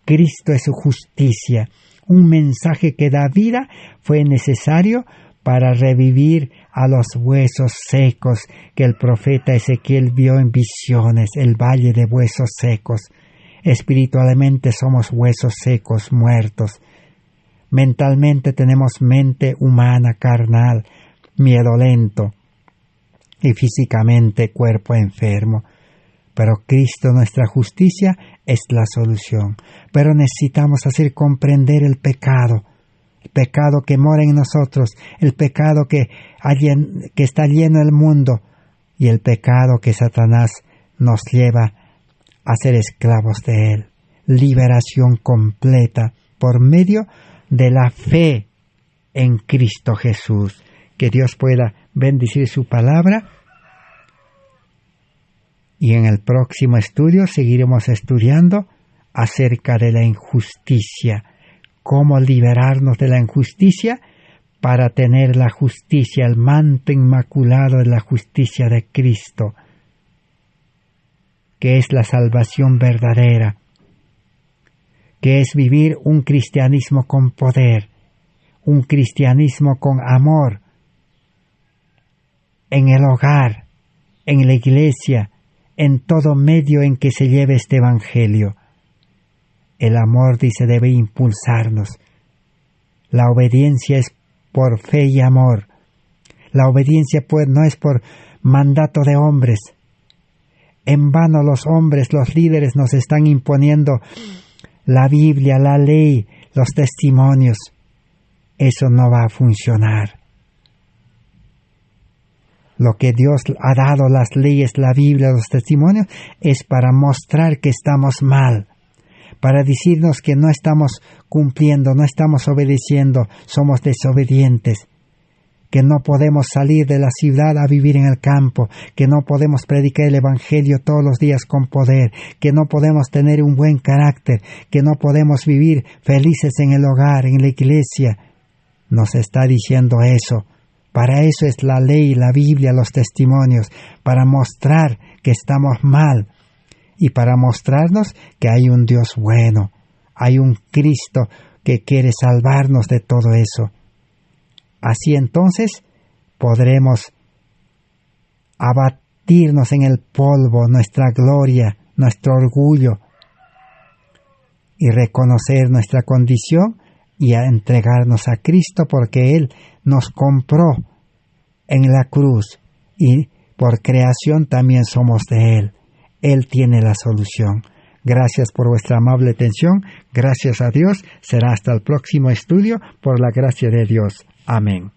Cristo es su justicia. Un mensaje que da vida fue necesario para revivir a los huesos secos que el profeta Ezequiel vio en visiones, el valle de huesos secos. Espiritualmente somos huesos secos, muertos. Mentalmente tenemos mente humana, carnal, miedolento, y físicamente cuerpo enfermo. Pero Cristo, nuestra justicia, es la solución. Pero necesitamos hacer comprender el pecado que mora en nosotros, el pecado que está lleno el mundo y el pecado que Satanás nos lleva a ser esclavos de él. Liberación completa por medio de la fe en Cristo Jesús. Que Dios pueda bendecir su palabra. Y en el próximo estudio seguiremos estudiando acerca de la injusticia, cómo liberarnos de la injusticia para tener la justicia, el manto inmaculado de la justicia de Cristo, que es la salvación verdadera, que es vivir un cristianismo con poder, un cristianismo con amor, en el hogar, en la iglesia, en todo medio en que se lleve este evangelio. El amor, dice, debe impulsarnos. La obediencia es por fe y amor. La obediencia, pues, no es por mandato de hombres. En vano los hombres, los líderes nos están imponiendo la Biblia, la ley, los testimonios. Eso no va a funcionar. Lo que Dios ha dado, las leyes, la Biblia, los testimonios, es para mostrar que estamos mal, para decirnos que no estamos cumpliendo, no estamos obedeciendo, somos desobedientes, que no podemos salir de la ciudad a vivir en el campo, que no podemos predicar el Evangelio todos los días con poder, que no podemos tener un buen carácter, que no podemos vivir felices en el hogar, en la iglesia. Nos está diciendo eso. Para eso es la ley, la Biblia, los testimonios, para mostrar que estamos mal y para mostrarnos que hay un Dios bueno, hay un Cristo que quiere salvarnos de todo eso. Así entonces podremos abatirnos en el polvo, nuestra gloria, nuestro orgullo, y reconocer nuestra condición y a entregarnos a Cristo, porque Él nos compró en la cruz y por creación también somos de Él. Él tiene la solución. Gracias por vuestra amable atención. Gracias a Dios. Será hasta el próximo estudio por la gracia de Dios. Amén.